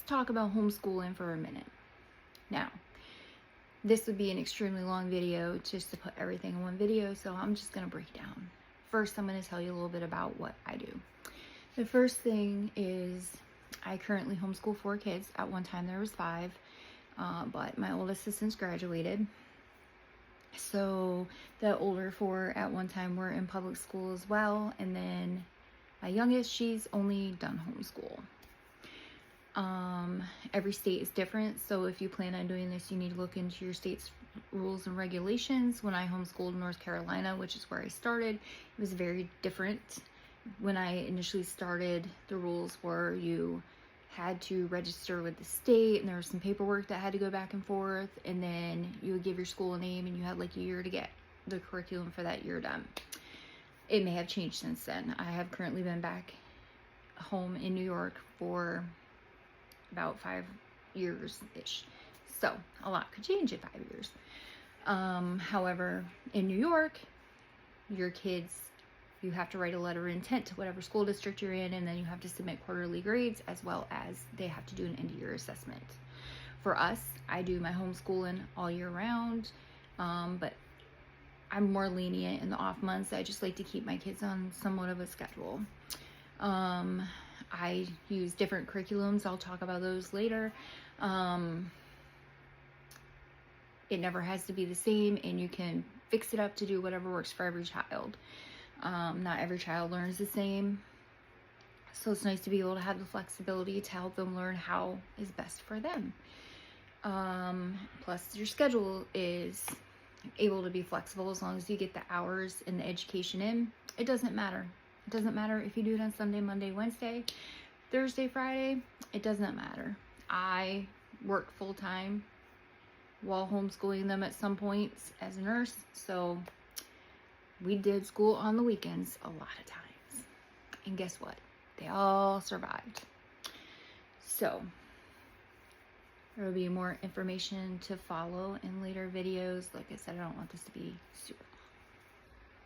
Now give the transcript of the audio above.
talk about homeschooling for a minute. Now, this would be an extremely long video just to put everything in one video, so I'm just going to break it down. First, I'm going to tell you a little bit about what I do. The first thing is I currently homeschool 4 kids. At one time there was 5, but my oldest has since graduated. So the older 4 at one time were in public school as well, and then my youngest, she's only done homeschool. Every state is different, so if you plan on doing this, you need to look into your state's rules and regulations. When I homeschooled in North Carolina, which is where I started, it was very different. When I initially started, the rules were you had to register with the state, and there was some paperwork that had to go back and forth, and then you would give your school a name, and you had like a year to get the curriculum for that year done. It may have changed since then. I have currently been back home in New York for about 5 years-ish. So a lot could change in 5 years. However, in New York, your kids, you have to write a letter of intent to whatever school district you're in, and then you have to submit quarterly grades, as well as they have to do an end-of-year assessment. For us, I do my homeschooling all year round, but I'm more lenient in the off months. I just like to keep my kids on somewhat of a schedule. I use different curriculums. I'll talk about those later. It never has to be the same, and you can fix it up to do whatever works for every child. Not every child learns the same, so it's nice to be able to have the flexibility to help them learn how is best for them. Plus, your schedule is able to be flexible as long as you get the hours and the education in. It doesn't matter. It doesn't matter if you do it on Sunday, Monday, Wednesday, Thursday, Friday. It doesn't matter. I work full-time while homeschooling them at some points as a nurse, so we did school on the weekends a lot of times. And guess what? They all survived. So there will be more information to follow in later videos. Like I said, I don't want this to be super